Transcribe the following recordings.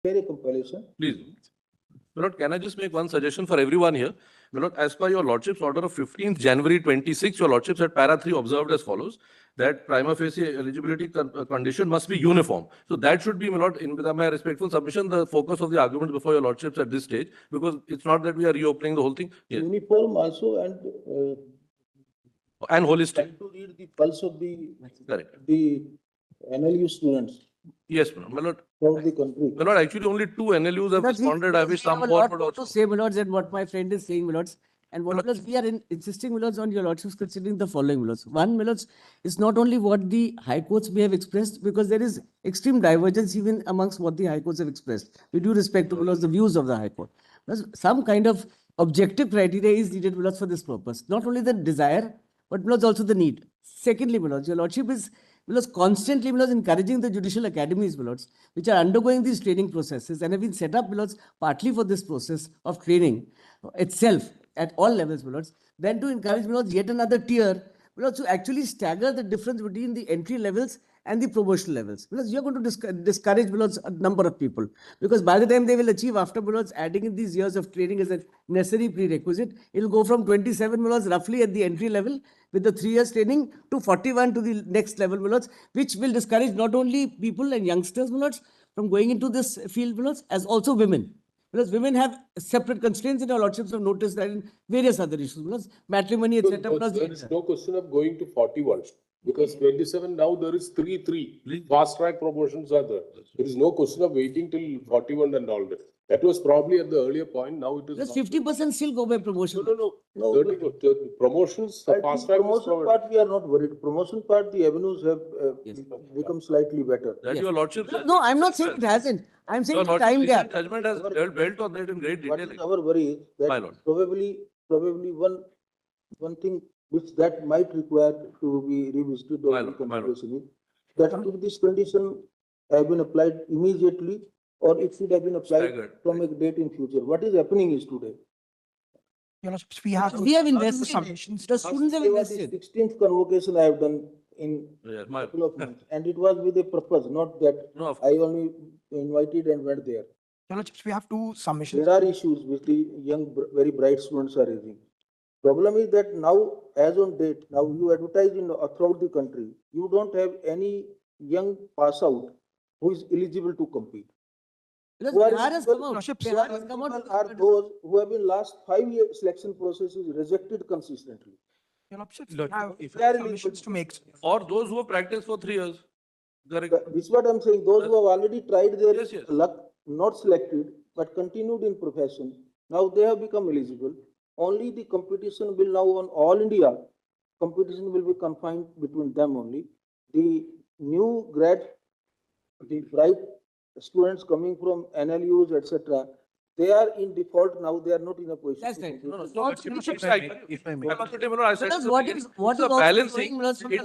Very compilation. Please. My lord, can I just make one suggestion for everyone here? My lord, as per your lordship's order of 15th January 26, your lordship at para 3 observed as follows, that prima facie eligibility condition must be uniform. So that should be, my lord, in with my respectful submission, the focus of the argument before your lordships at this stage, because it's not that we are reopening the whole thing. Yes. Uniform also And holistic. trying to read the pulse of the NLU students. Yes, my lord. From the country. My lord, actually only 2 NLUs have responded. I wish some more would also. To say, my lords, and what my friend is saying, my lords, and what we are insisting, my lords, on your lordships considering the following, my lords. One, my lords, is not only what the high courts may have expressed, because there is extreme divergence even amongst what the high courts have expressed. We do respect to, my lords, the views of the high court. Some kind of objective criteria is needed, my lords, for this purpose. Not only the desire, but, my lords, also the need. Secondly, my lords, your lordship is constantly encouraging the judicial academies, which are undergoing these training processes and have been set up, partly for this process of training itself at all levels, then to encourage yet another tier, to actually stagger the difference between the entry levels and the promotional levels. Because you're going to discourage a number of people. Because by the time they will achieve after adding in these years of training as a necessary prerequisite, it will go from 27 roughly at the entry level with the 3 years training to 41 to the next level, which will discourage not only people and youngsters from going into this field, as also women. Because women have separate constraints, and our lordships have noticed that in various other issues, matrimony, etc. There is no question of going to 41. Because 27 now there is 3 fast track promotions are there. There is no question of waiting till 41 and all that. That was probably at the earlier point. Now it is. Plus 50% still go by promotion. No. 30, promotions, fast track. Promotion part we are not worried. Promotion part, the avenues have become slightly better. That your lordship. No, I'm not saying it hasn't. I'm saying the time gap. Judgment has built on that in great detail. What is our worry is that probably one thing which that might require to be revisited or reconsidered, that if this condition have been applied immediately or it should have been applied from a date in future. What is happening is today. We have invested. The students have invested. 16th convocation I have done in a couple of months, and it was with a purpose, not that I only invited and went there. We have 2 submissions. There are issues which the young, very bright students are raising. Problem is that now, as on date, now you advertise throughout the country, you don't have any young pass out who is eligible to compete. Who are those who have been last 5 year selection processes rejected consistently. Or those who have practiced for 3 years. This is what I'm saying. Those who have already tried their luck, not selected, but continued in profession, now they have become eligible. Only the competition will now on all India, competition will be confined between them only. The new grad, the bright students coming from NLUs, etc., they are in default now. They are not in a position. That's right. If I may. It's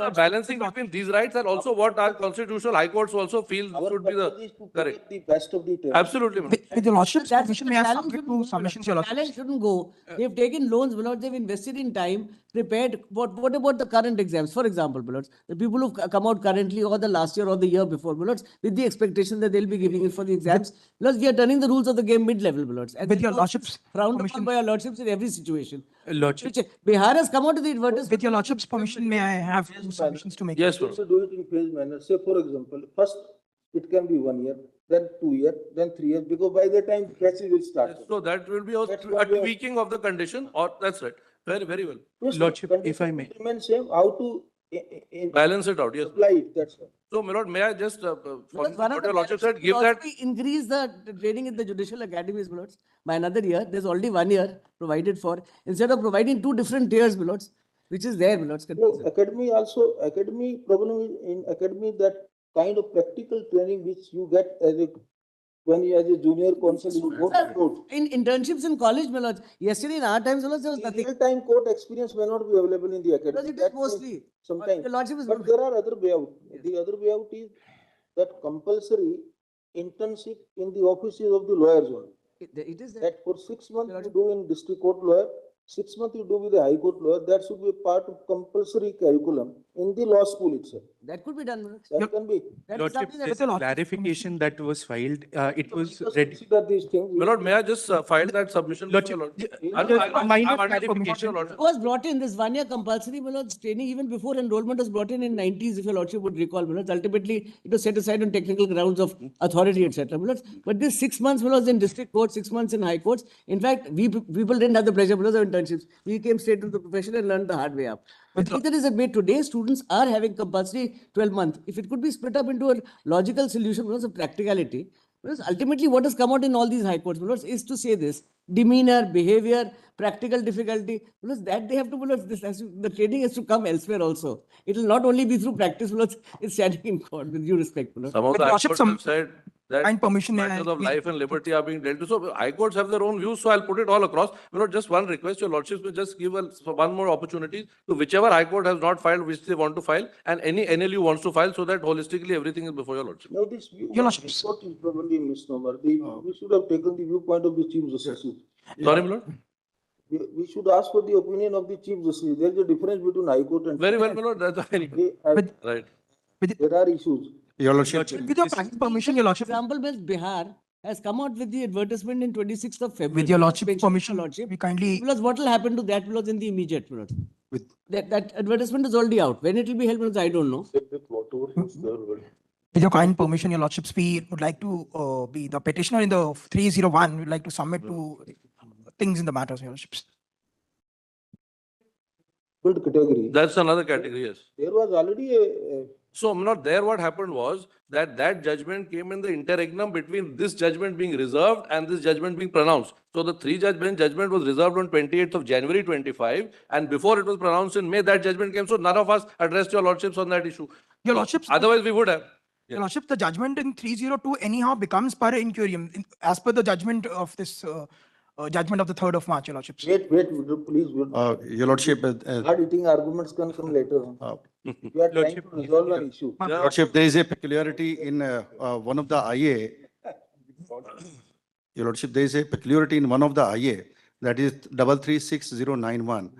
a balancing between these rights and also what our constitutional high courts also feel should be the correct. The best of the time. Absolutely. With the lordship's permission, may I submit 2 submissions? Talent shouldn't go. They've taken loans, they've invested in time, prepared. What about the current exams? For example, the people who've come out currently or the last year or the year before, with the expectation that they'll be giving it for the exams. We are turning the rules of the game mid-level. And with your lordship's frowned upon by your lordships in every situation. Lordship. Bihar has come out to the advertisement. With your lordship's permission, may I have 2 submissions to make? Yes, sir. So do it in phase manner. Say, for example, first it can be 1 year, then 2 years, then 3 years, because by the time classes will start. So that will be a tweaking of the condition, or that's right. Very, very well. Lordship, if I may. Same, how to balance it out, yes. Apply it, that's all. So, my lord, may I just, what your lordship said, give that. Increase the training in the judicial academies, my lords, by another year. There's already 1 year provided for. Instead of providing 2 different tiers, my lords, which is there, my lords. No, academy problem is in academy that kind of practical training which you get when you as a junior counsel, you go to court. In internships in college, my lords, yesterday in our times, my lords, there was nothing. Real-time court experience may not be available in the academy. Because it is mostly. Sometimes. The lordship is but there are other way out. Yes. The other way out is that compulsory internship in the offices of the lawyers only. It is that for 6 months you do in district court lawyer, 6 months you do with the high court lawyer. That should be a part of compulsory curriculum. in the law school itself. That could be done, my lords. That can be. That is Lordship, something that this the lordship clarification that was filed, it was Let us ready. consider these things. My lord, may I just file that submission? before your Lordship, lordship? a minor I'm under clarification. your lordship. It was brought in, this 1 year compulsory, my lords, training even before enrollment was brought in 90s, if your lordship would recall, my lords. Ultimately, it was set aside on technical grounds of authority, etc. My lords. But this 6 months, my lords, in district court, 6 months in high courts. In fact, we people didn't have the pleasure, my lords, of internships. We came straight to the profession and learned the hard way up. But neither is it made today, students are having compulsory 12 months. If it could be split up into a logical solution, my lords, of practicality, because ultimately what has come out in all these high courts, my lords, is to say this: demeanor, behavior, practical difficulty, because that they have to, my lords, this has to, the training has to come elsewhere also. It will not only be through practice, my lords, it's standing in court, with due respect, my lords. Some of With the high lordship, courts some have said that kind permission, may I matters of make- life and liberty are being dealt with. So high courts have their own views, so I'll put it all across. You know, just one request, your lordships will just give us one more opportunity to whichever high court has not filed, which they want to file, and any NLU wants to file, so that holistically everything is before your lordship. Now, this view, Your lordship. what is probably a misnomer. We should have taken the viewpoint of the Chief Justice. Sorry, my lord? We should ask for the opinion of the Chief Justice. There is a difference between High Court and. Very well, my lord, that's very good. They have- But- Right. There are issues. Your Lordship. With your kind permission, your lordship, Example, Miss Bihar has come out with the advertisement in 26th of February. with your lordship Mention, permission, lordship. we kindly, Because what will happen to that, because in the immediate, my lords? With- That advertisement is already out. When it will be held, my lords, I don't know. Whatever is there, well, with your kind permission, your lordships, we would like to be the petitioner in the 301, we'd like to submit to things in the matters, your lordships. Build category. That's another category, yes. There was already a So, my lord, there what happened was that judgment came in the interregnum between this judgment being reserved and this judgment being pronounced. So the three judgment was reserved on 28th of January 25, and before it was pronounced in May, that judgment came. So none of us addressed your lordships on that issue. Your lordships, Otherwise, we would have. your lordship, the judgment in 302 anyhow becomes per incurium, as per the judgment of this, judgment of the 3rd of March, your lordships. wait, please. Your Lordship, Hard eating arguments can come later on. We are trying to resolve an issue. Your Lordship, there is a peculiarity in one of the IA. Your Lordship, there is a peculiarity in one of the IA, that is 336091.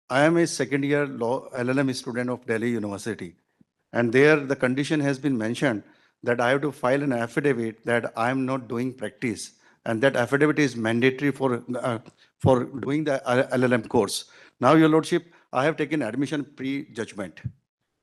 I am a second year law LLM student of Delhi University. And there the condition has been mentioned that I have to file an affidavit that I am not doing practice. And that affidavit is mandatory for doing the LLM course. Now, Your Lordship, I have taken admission pre-judgment.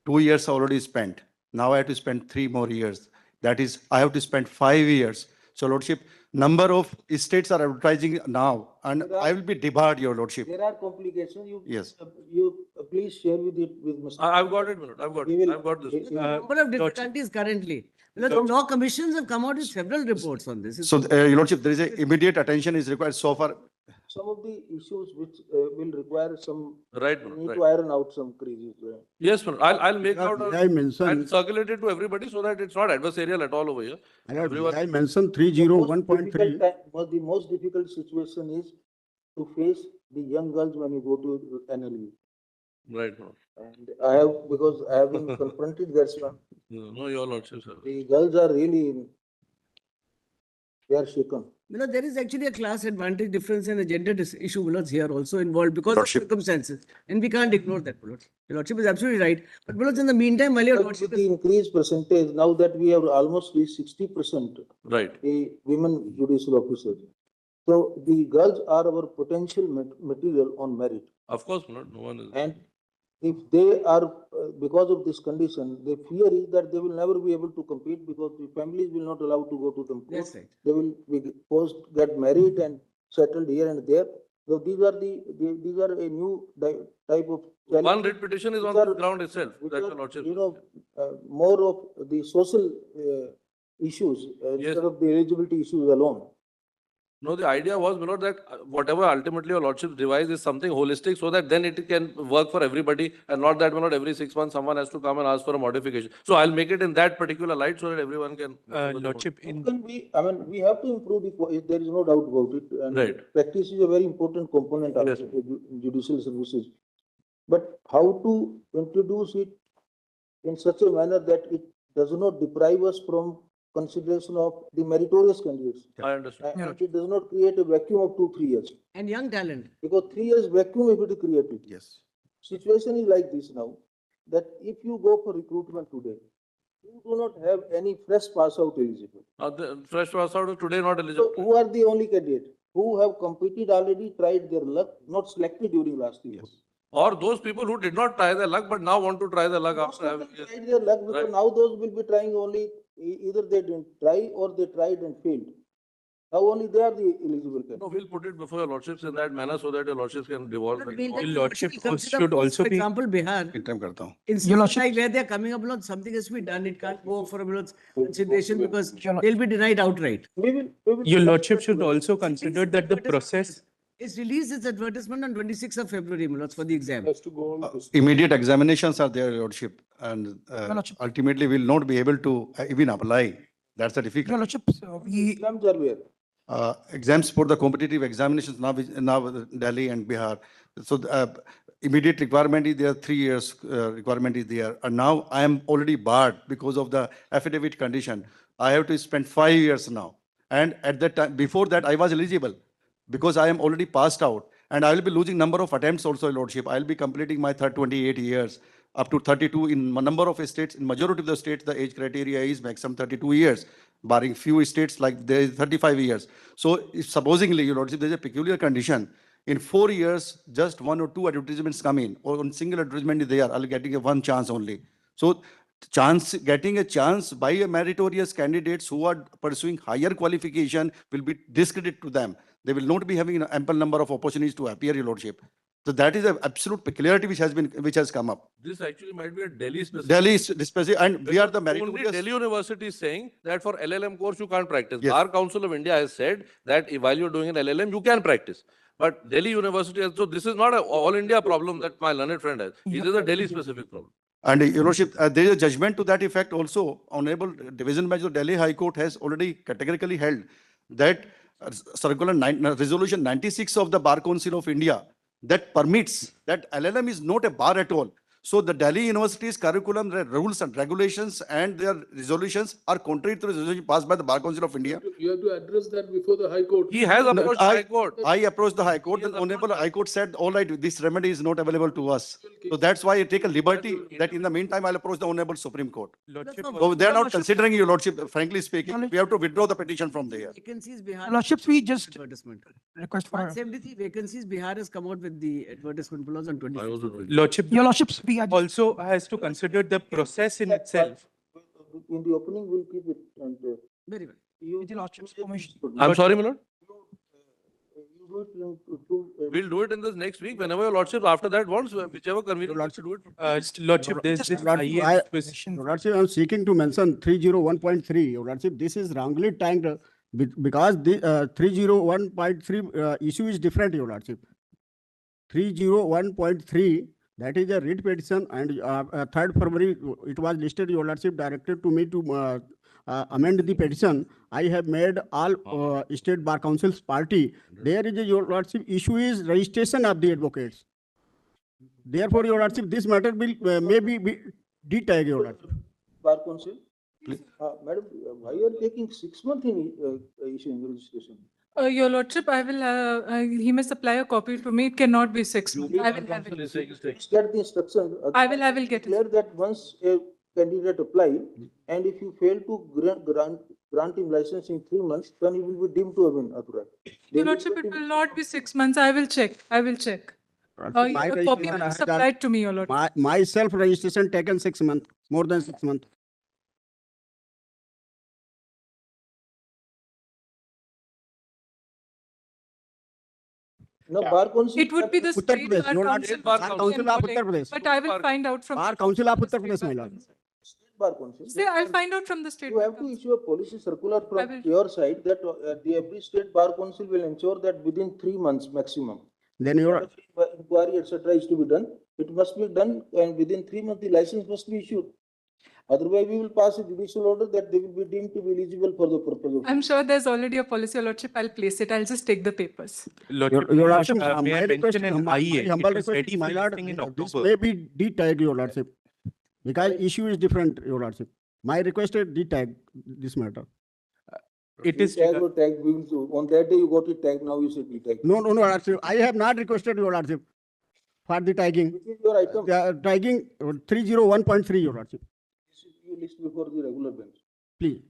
2 years already spent. Now I have to spend 3 more years. That is, I have to spend 5 years. So, Lordship, number of states are advertising now, and I will be debarred, Your Lordship. There are complications. Yes. You please share with it with Mr. I've got it, my lord. I've got this. Number of difficulties currently. Because the law commissions have come out with several reports on this. So, Your Lordship, there is a immediate attention is required so far. Some of the issues which will require some, Right, my we lord, need right. to iron out some creases. Yes, my lord. I'll make out I and mentioned, circulate it to everybody so that it's not adversarial at all over here. Everyone- I mentioned The most 301.3. difficult time- The most difficult situation is to face the young girls when you go to NLU. Right, my lord. And I have, because I have been confronted, that's why No, your lordship, sir. the girls are really, they are shaken. You know, there is actually a class advantage difference and a gender issue, my lords, here also involved because of Lordship. circumstances. And we can't ignore that, my lords. Your lordship is absolutely right. But my lords, in the meantime, while your But lordship with is the increased percentage, now that we have almost reached 60%, Right. the women judicial officers. So the girls are our potential material on merit. Of course, my lord, no one is. And if they are, because of this condition, the fear is that they will never be able to compete because the families will not allow to go to them. That's right. They will be forced, get married and settled here and there. So these are a new type of. One challenge writ petition is on which the are- ground itself, which that are, your lordship. you know, more of the social issues instead of the eligibility issues alone. No, the idea was, my lord, that whatever ultimately your lordship devise is something holistic so that then it can work for everybody and not that, my lord, every 6 months someone has to come and ask for a modification. So I'll make it in that particular light so that everyone can. Lordship, in Can we, I mean, we have to improve there is no doubt about it. And Right. practice is a very important component of Yes. judicial services. But how to introduce it in such a manner that it does not deprive us from consideration of the meritorious candidates. I understand. And it does not create a vacuum of 2-3 years. and young talent. Because 3 years vacuum if it is created. yes. Situation is like this now. that if you go for recruitment today, you do not have any fresh pass out eligible. The fresh pass out is today not So eligible. who are the only candidate who have competed already, tried their luck, not selected during last year? Or those people who did not try their luck but now want to try their luck Most after of them having. tried their luck because Right. now those will be trying only, either they didn't try or they tried and failed. Now only they are the eligible No, candidate. we'll put it before your lordships in that manner so that your lordships can devolve. But it. we'll take lordship we consider, should also for be- example, Bihar, Interim करता हूँ. instances lordship- like where they're coming up, Lord, something has to be done. It can't go for a consideration because Your lord- they'll be denied outright. We will. Your lordship should also consider that the process. It's released its advertisement on 26th of February, my lords, for the exam. Has to go on. to- Immediate examinations are there, Your Lordship, and Lordship. ultimately will not be able to even apply. That's the Your difficult. lordship, we, Exams are where? Exams for the competitive examinations now Delhi and Bihar. So immediate requirement is there, 3 years requirement is there. And now I am already barred because of the affidavit condition. I have to spend 5 years now. And at that time, before that, I was eligible because I am already passed out. And I will be losing number of attempts also, Your Lordship. I will be completing my 28 years, up to 32 in a number of states. In majority of the states, the age criteria is maximum 32 years, barring few states like there is 35 years. So if supposingly, Your Lordship, there is a peculiar condition. In 4 years, just 1 or 2 advertisements come in, or one single advertisement is there, I'll getting a one chance only. So getting a chance by a meritorious candidates who are pursuing higher qualification will be discredit to them. They will not be having an ample number of opportunities to appear, Your Lordship. So that is an absolute peculiarity which has come up. This actually might be a Delhi specific. Delhi is specific, and we are the Only meritorious. Delhi University is saying that for LLM course you can't practice. Yes. Bar Council of India has said that while you're doing an LLM you can practice. But Delhi University has, so this is not an all India problem that my learned friend has. This is a Delhi specific problem. And Your Lordship, there is a judgment to that effect also. Honorable Division Bench of Delhi High Court has already categorically held that Resolution 96 of the Bar Council of India that permits that LLM is not a bar at all. So the Delhi University's curriculum, their rules and regulations and their resolutions are contrary to the resolution passed by the Bar Council of India. You have to address that before the High Court. He has approached High Court. I approached the High Court, Yes, then Honorable High Court said, all right, this remedy is not available to us. So that's why I take a liberty that in the meantime, I'll approach the Honorable Supreme Court. Lordship, So they're not considering, Your Lordship, frankly speaking, we have to withdraw the petition from there. Vacancies your Bihar. lordships, we just Advertisement. request for, 173 vacancies, Bihar has come out with the advertisement below on 20. Lordship your lordships, we are. also has to consider the process in itself. In the opening, we'll keep it and. Very well. You. With your lordship's permission. I'm sorry, my lord. You do it in We'll do it in this next week whenever your lordship after that wants, whichever convenient. Lordship do it. Lordship, there's this IA position. Your Lordship, I am seeking to mention 301.3. Your Lordship, this is wrongly tagged because the 301.3 issue is different, Your Lordship. 301.3, that is a writ petition, and 3rd February, it was listed, Your Lordship directed to me to amend the petition. I have made all state bar councils party. There is a, Your Lordship, issue is registration of the advocates. Therefore, Your Lordship, this matter will maybe be de-tag, Your Lordship. Bar Council. Madam, why you are taking 6 months in issuing registration? Your Lordship, I will, he may supply a copy to me. It cannot be 6 months. I will have it. Get the instruction. I will get it. Declare that once a candidate apply, and if you fail to grant him license in 3 months, then he will be deemed to have been authorized. Your Lordship, it will not be 6 months. I will check. I will check. My A copy registration will be has done- supplied to me, Your Lordship. My self-registration taken 6 months, more than 6 months. No, Bar Council. It would be the Uttar state Pradesh, bar you are not- council. Bar which is Council of involving, Uttar Pradesh. But I will find out from. Bar Council of Uttar Pradesh, my lord. Bar Council. See, I'll find out from the state. You bar have to council. issue a policy circular I from will. your side that every state bar council will ensure that within 3 months maximum. Then your, Inquiry, etc. is to be done. It must be done and within 3 months the license must be issued. Otherwise, we will pass a judicial order that they will be deemed to be eligible for the purpose of. I'm sure there's already a policy, Your Lordship. I'll place it. I'll just take the papers. Lordship, your lordship, may my I request, mention an my IA? It humble was request, ready my for lord, listing in this October. may be de-tag, your lordship. Because issue is different, your lordship. My request is de-tag this matter. It is Tag or tag, we will, on that day you got it tagged, now you said be tagged. No, your lordship. I have not requested, your lordship. for the tagging. Which is your item? Tagging 301.3, Your Lordship. You list before the regular bench. Please.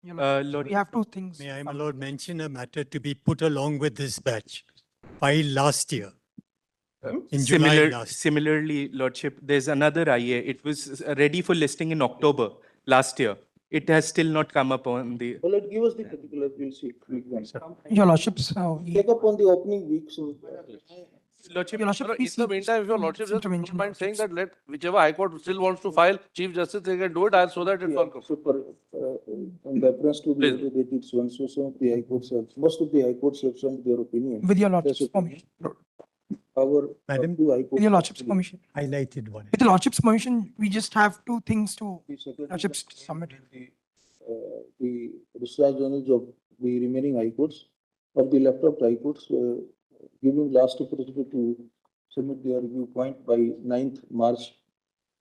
We have two things. May I, my lord, mention a matter to be put along with this batch filed last year? In July last. Similarly, Lordship, there's another IA. It was ready for listing in October last year. It has still not come up on the. Well, give us the particulars, we'll see. Your Lordships, Take up on the opening week, so. Lordship, Your Lordship, In please the see- meantime, if your lordship just intervention, don't mind saying Lordships. that let whichever high court still wants to file, Chief Justice, they can do it so that it will come. Super, in reference to the Please. order dated so and so, some of the high courts have, most of the high courts have sent their opinion. With your Yes, Lordship's opinion. permission. Our. Madam, two high With courts your have Lordship's actually- permission. Highlighted one. With the Lordship's permission, we just have two things to The secretary- Lordship's submit. The discharge journals of the remaining high courts, of the left of high courts, giving last opportunity to submit their review point by 9th March,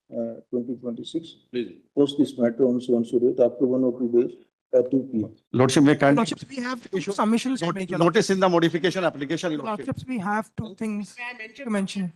2026. Please. Post this matter on so and so date after 1 or 2 days at 2 p.m. Lordship, may kind Lordships, we have two submissions to make. Your notice in the modification application, Lordship. Lordship. Lordships, we have two things to mention.